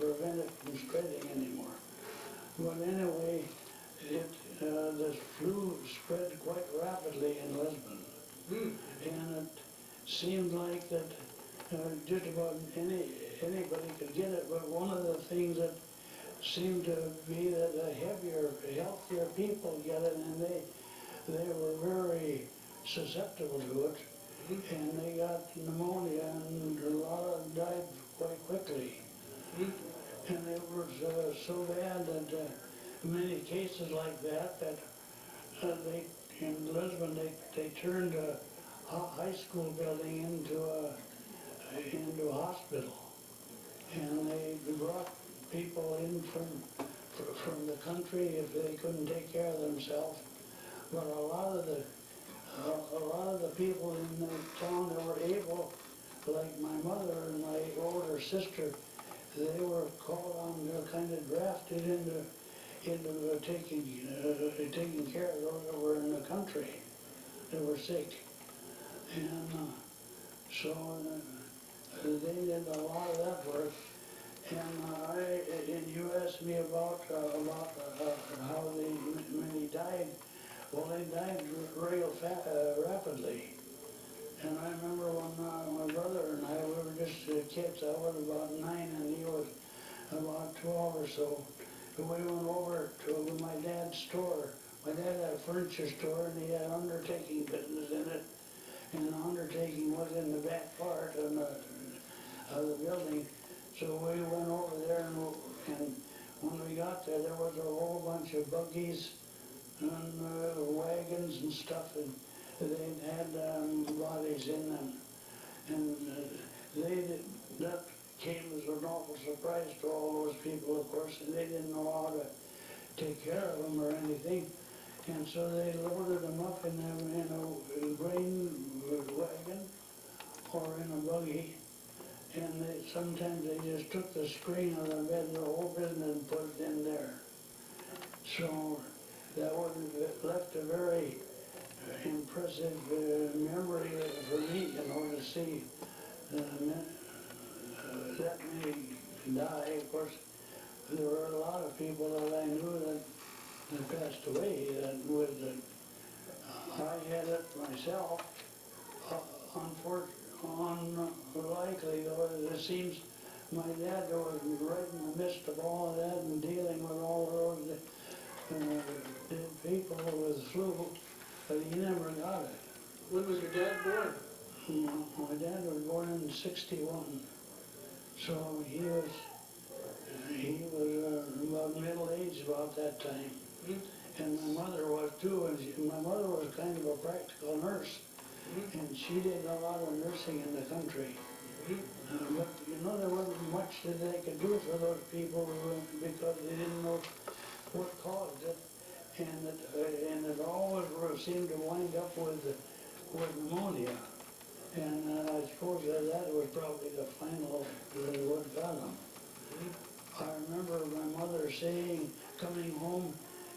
prevent it from spreading anymore. But anyway, this flu spread quite rapidly in Lisbon. And it seemed like that just about anybody could get it, but one of the things that seemed to be that the healthier people get it, and they were very susceptible to it, and they got pneumonia, and a lot of them died quite quickly. And it was so bad that many cases like that they in Lisbon they turned a high school building into a hospital, and they brought people in from the country if they couldn't take care of themselves. But a lot of the people in the town that were able, like my mother and my older sister, they were called on, they were kind of drafted into taking care of those that were in the country that were sick. And so they did a lot of that work. And you asked me about how many died. Well, they died real rapidly. And I remember when my brother and I, we were just kids. I was about 9 and he was about 12 or so. And we went over to my dad's store. My dad had a furniture store, and he had undertaking business in it. And the undertaking was in the back part of the building. So we went over there, and when we got there, there was a whole bunch of buggies and wagons and stuff, and they had bodies in them. And that came as an awful surprise to all those people, of course, and they didn't know how to take care of them or anything. And so they loaded them up in a grain wagon or in a buggy. And sometimes they just took the screen of the bed, the whole business, and put it in there. So that left a very impressive memory for me, to see that many die. Of course, there were a lot of people that I knew that passed away. I had it myself. Unlikely, though, it seems my dad was right in the midst of all of that and dealing with all of those people with flu, but he never got it. When was your dad born? My dad was born in '61, so he was about middle age about that time. And my mother was too, and my mother was kind of a practical nurse. And she did a lot of nursing in the country. But there wasn't much that they could do for those people because they didn't know what caused it. And it always seemed to wind up with pneumonia. And I suppose that was probably the final what got them. I remember my mother coming home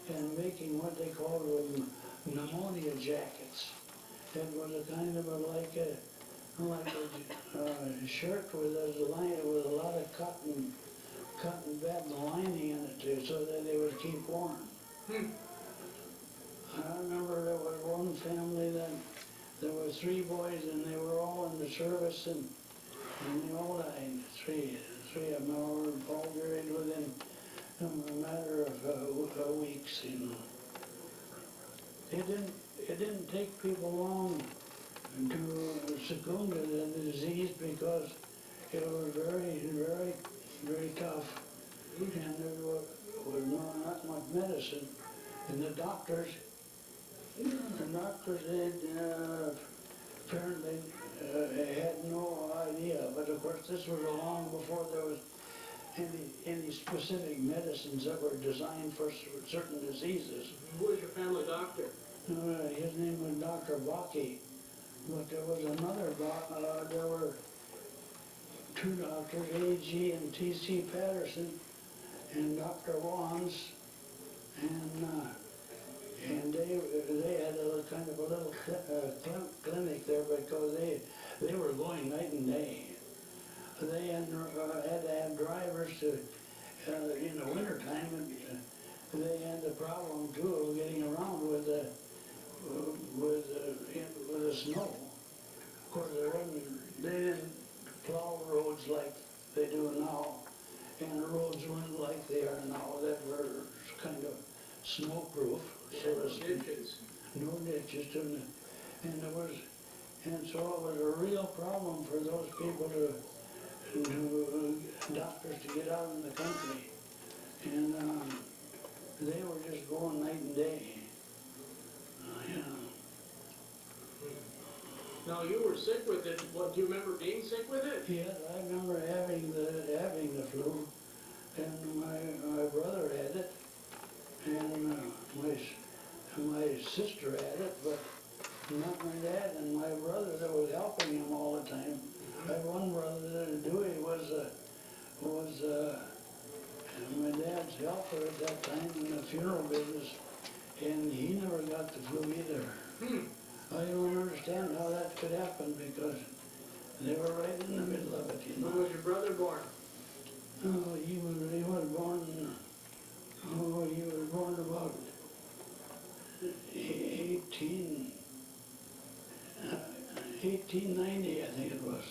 and making what they called pneumonia jackets. It was a kind of like a shirt with a lot of cotton bed lining in it too, so that they would keep warm. I remember there was one family that there were 3 boys, and they were all in the service, and they all died. Three of them were all buried within a matter of weeks. It didn't take people long to succumb to the disease because it was very, very, very tough, and there was not much medicine. And the doctors apparently had no idea. But of course, this was long before there was any specific medicines that were designed for certain diseases. Who was your family doctor? His name was Dr. Baki, but there was another there were 2 doctors, A.G. and T.C. Patterson, and Dr. Wands, and they had a kind of a little clinic there because they were going night and day. They had to have drivers in the wintertime, they had the problem too of getting around with the snow. Of course, they didn't plow roads like they do now, and the roads weren't like they are now, that were kind of snow-proof, so to speak. Ditches. No ditches, and there was, and so it was a real problem for those people doctors to get out in the country. And they were just going night and day. Yeah. Now, you were sick with it. What, do you remember being sick with it? Yes, I remember having the flu, and my brother had it, and my sister had it, but not my dad and my brother that was helping him all the time. I had one brother that Dewey was my dad's helper at that time in the funeral business, and he never got the flu either. I don't understand how that could happen because they were right in the middle of it, you When know. was your brother born? Oh, he was born about 1890, I think it was.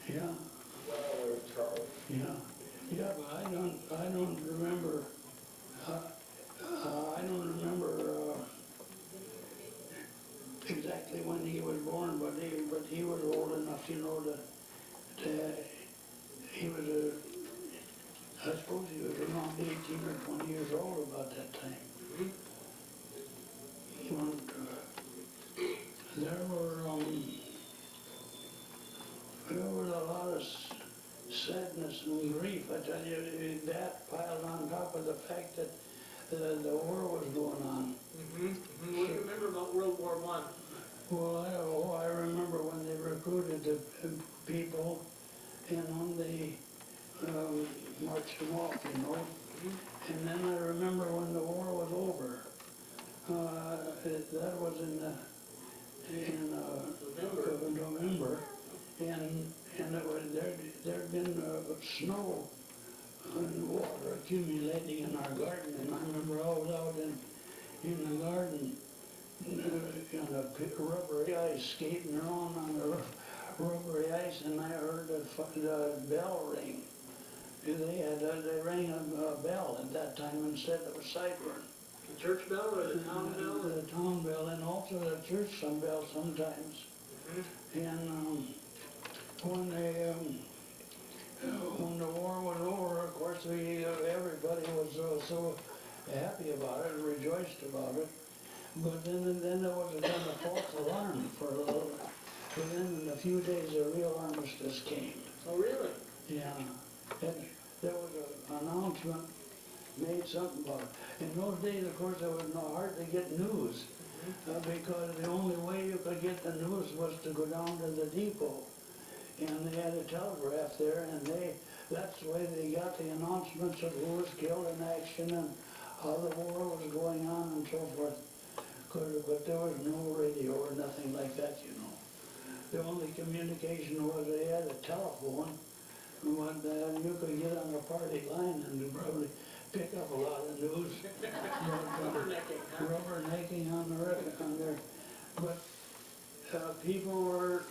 Yeah. Yeah, yeah, but I don't remember, I don't remember exactly when he was born, but he was old enough, you know, he was I suppose he was around 18 or 20 years old about that time. He went, there was a lot of sadness and grief, I tell you, that piled on top of the fact that the war was going on. What do you remember about World War I? Well, I remember when they recruited the people and when they marched them off, you know. And then I remember when the war was over. That was in November, and it was there'd been snow and water accumulating in our garden, and I remember I was out in the garden in a rubbery ice, skating around on the rubbery ice, and I heard the bell ring. They rang a bell at that time instead of a siren. The church bell or the town bell? The town bell, and also the church bell sometimes. And when the war was over, of course, everybody was so happy about it, rejoiced about it. But then there was a kind of false alarm for a little bit. But then in a few days, a real armistice came. Oh, really? Yeah. And there was an announcement made something about it. In those days, of course, it was hard to get news because the only way you could get the news was to go down to the depot. And they had a telegraph there, and that's the way they got the announcements of who was killed in action and how the war was going on and so forth. But there was no radio or nothing like that, you know. The only communication was they had a telephone, but you could get on the party line and probably pick up a lot of news. Rubbernecking, huh? Rubbernecking on there. But people were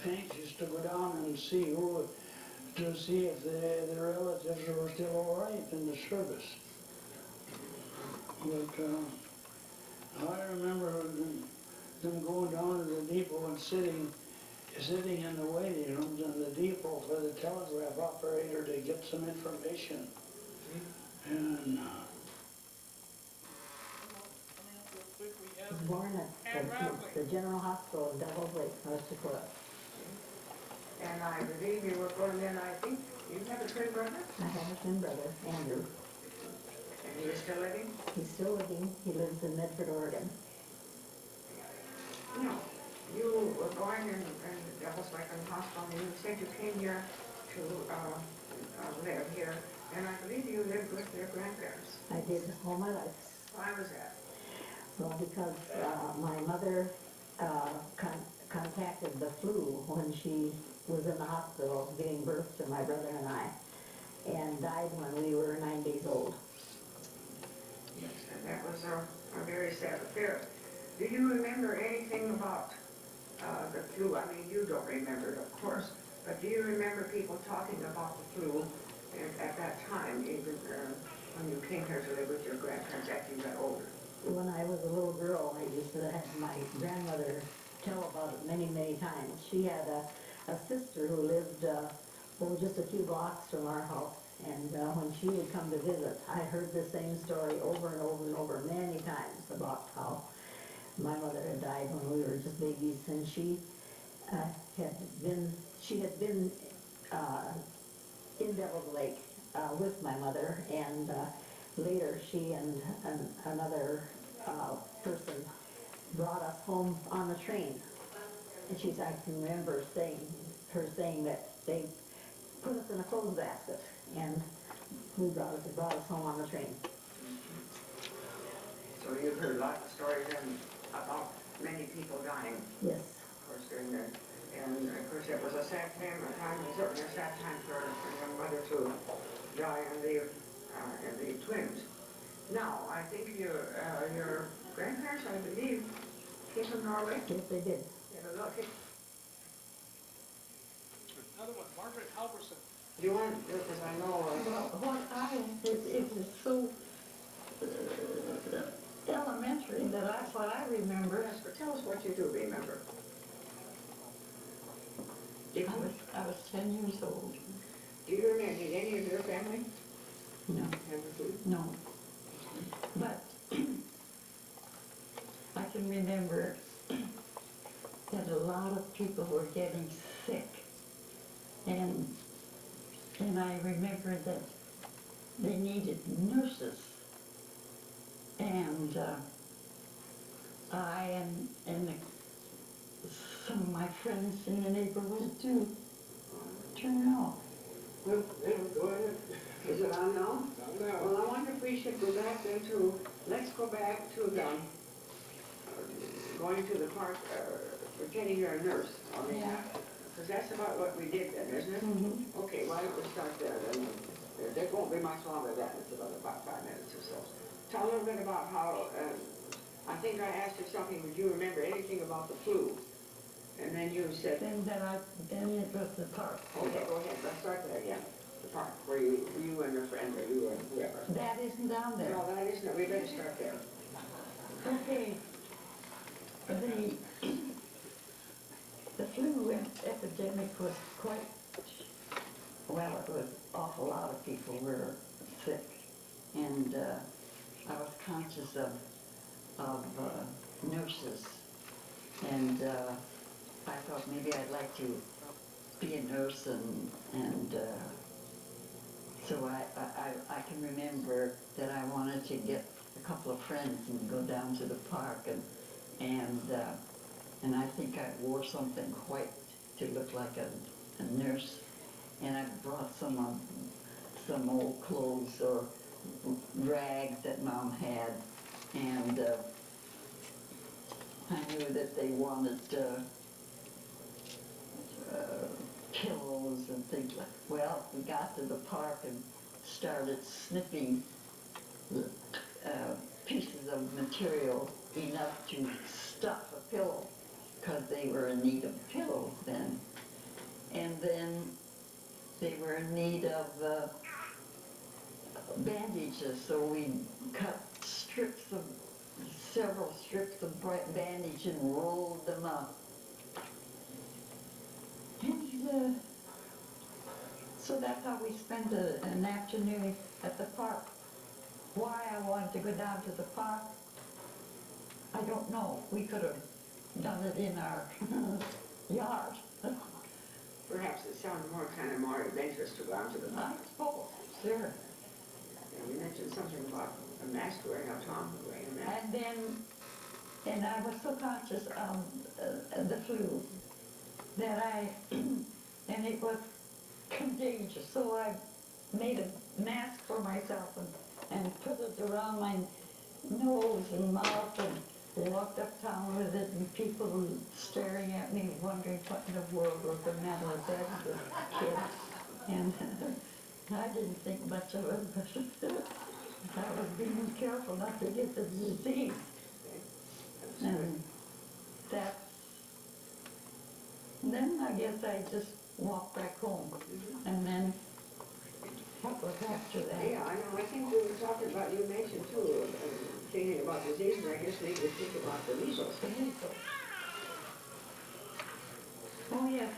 anxious to go down and see if the relatives were still all right in the service. But I remember them going down to the depot and sitting in the waiting rooms in the depot for the telegraph operator to get some information. And I was born at the General Hospital in Devils Lake, North Dakota. And I believe you were born then, I think, you have a twin brother? I have a twin brother, Andrew. And he is still living? He's still living. He lives in Medford, Oregon. No. You were born in Devils Lake Hospital, and you said you came here to live here, and I believe you lived with your grandparents. I did all my life. Why was that? Well, because my mother contacted the flu when she was in the hospital giving birth to my brother and I, and died when we were 9 days old. Yes, and that was a very sad affair. Do you remember anything about the flu? I mean, you don't remember it, of course, but do you remember people talking about the flu at that time, even when you came here to live with your grandparents after you got older? When I was a little girl, I used to have my grandmother tell about it many, many times. She had a sister who lived just a few blocks from our house, and when she would come to visit, I heard the same story over and over and over many times about how my mother had died when we were just babies, and she had been in Devil's Lake with my mother, and later she and another person brought us home on the train. And I can remember her saying that they put us in a clothes basket, and it brought us home on the train. So you've heard lots of stories about many people dying. Yes. Of course, during the, and of course it was a sad time, certainly a sad time for your mother to die and the twins. Now, I think your grandparents, I believe, came from Norway. Yes, they did. Yeah, look, Another one, Margaret Halverson. do you want, because I know, Well, it was so elementary that that's what I remember. yes, but tell us what you do remember. I was 10 years old. Do you remember, did any of your family No, have the flu? no. But I can remember that a lot of people were getting sick. And I remember that they needed nurses. And I and some of my friends in the neighborhood too turned out. Well, go ahead. Is it on now? Well, I wonder if we should go back then let's go back to going to the park, pretending you're a nurse. Yeah. Because that's about what we did then, isn't it? Mm-hmm. Okay, why don't we start there then? It won't be much longer than that. It's about 5 minutes or so. Tell a little bit about how, I think I asked you something, would you remember anything about the flu? And then you said, Then it was the park. okay, go ahead, let's start there again. The park, where you and your friend, or you and whoever. That isn't down there. No, that isn't, we better start there. Okay. The flu epidemic was quite, well, it was awful lot of people were sick. And I was conscious of nurses. And I thought maybe I'd like to be a nurse, and so I can remember that I wanted to get a couple of friends and go down to the park, and I think I wore something white to look like a nurse, and I brought some old clothes or rags that Mom had, and I knew that they wanted pillows and things like. Well, we got to the park and started snipping pieces of material enough to stuff a pillow, because they were in need of a pillow then. And then they were in need of bandages, so we cut several strips of bright bandage and rolled them up. And so that's how we spent an afternoon at the park. Why I wanted to go down to the park, I don't know. We could have done it in our yard. Perhaps it sounded kind of more adventurous to go out to the I park. suppose, sure. And you mentioned something about a mask wearing, how Tom was wearing a mask. And I was so conscious of the flu that and it was contagious, so I made a mask for myself and put it around my nose and mouth, walked uptown with it and people staring at me, wondering what in the world was the matter with that little kid. And I didn't think much of it, but I was being careful not to get the disease. And that, then I guess I just walked back home. And then, what was after that? Yeah, I know, I think we were talking about, you mentioned too, thinking about diseases, I guess maybe think about the measles. The measles. Oh, yes,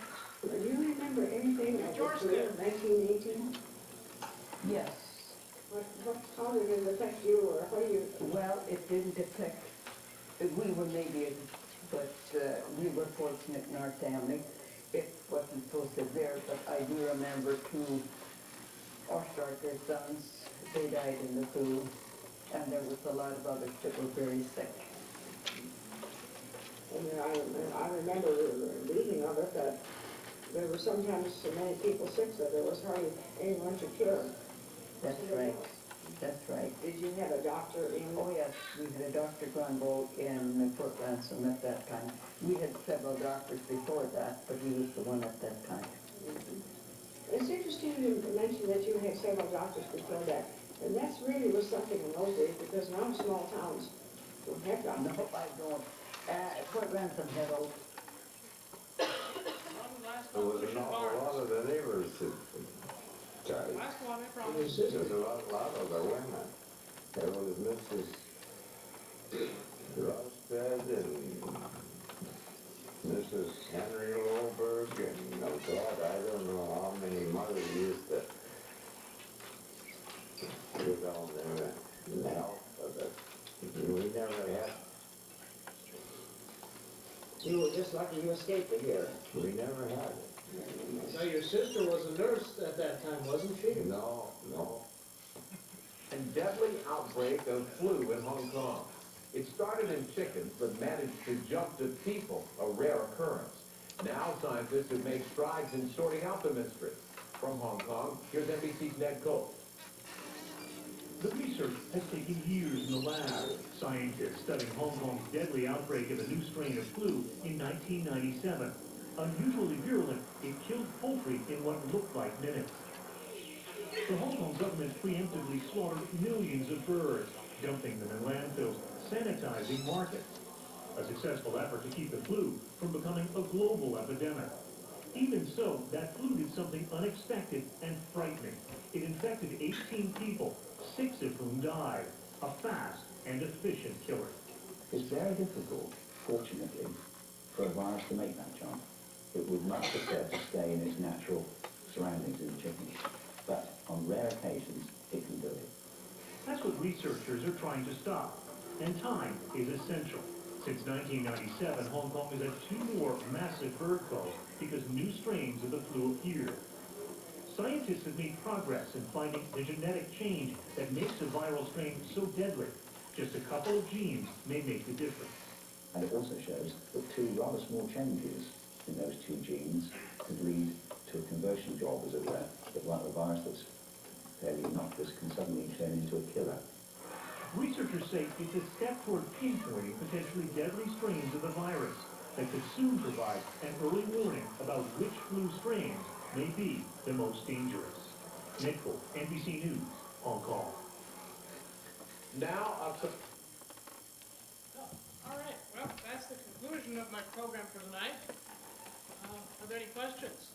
Do you remember anything of the flu of 1918? yes. How did it affect you, or how do you? Well, it didn't affect, we were maybe, but we were fortunate in our family. It wasn't so severe, but I do remember two Oshtarter sons, they died in the flu, and there was a lot of others that were very sick. And I remember reading of it that there were sometimes so many people sick that there was hardly anyone to cure. That's right, that's right. Did you have a doctor in? Oh yes, we had a Dr. Grunwald in Fort Ransom at that time. We had several doctors before that, but he was the one at that time. It's interesting you mentioned that you had several doctors before that, and that's really was something in those days, because now small towns don't have doctors. No, I don't. Fort Ransom had a There was an awful lot of the neighbors that died. Last one, I There promise. was a lot of the women. There was Mrs. Rosted and Mrs. Henry Loberg and, oh God, I don't know how many mothers used to go down there and help, but we never had, You were just lucky you escaped it here. we never had it. Now, your sister was a nurse at that time, wasn't she? No, no. A deadly outbreak of flu in Hong Kong. It started in chickens but managed to jump to people, a rare occurrence. Now scientists have made strides in sorting out the mystery. From Hong Kong, here's NBC's Ned Cope. The research has taken years in the lab. Scientists studying Hong Kong's deadly outbreak of a new strain of flu in 1997. Unusually virulent, it killed poultry in what looked like minutes. The Hong Kong government preemptively slaughtered millions of birds, dumping them in landfills, sanitizing markets. A successful effort to keep the flu from becoming a global epidemic. Even so, that flu did something unexpected and frightening. It infected 18 people, 6 of whom died. A fast and efficient killer. It's very difficult, fortunately, for a virus to make that jump. It would much prefer to stay in its natural surroundings in chickens. But on rare occasions, it can do it. That's what researchers are trying to stop. And time is essential. Since 1997, Hong Kong has had 2 more massive bird culls because new strains of the flu appeared. Scientists have made progress in finding the genetic change that makes a viral strain so deadly. Just a couple of genes may make the difference. And it also shows that 2 rather small changes in those 2 genes could lead to a conversion job, as it were, that like the virus that's fairly innocuous can suddenly turn into a killer. Researchers say it's a step toward pinpointing potentially deadly strains of the virus that could soon provide an early warning about which flu strains may be the most dangerous. Ned Cope, NBC News, Hong Kong. Now, All right, well, that's the conclusion of my program for tonight. Are there any questions?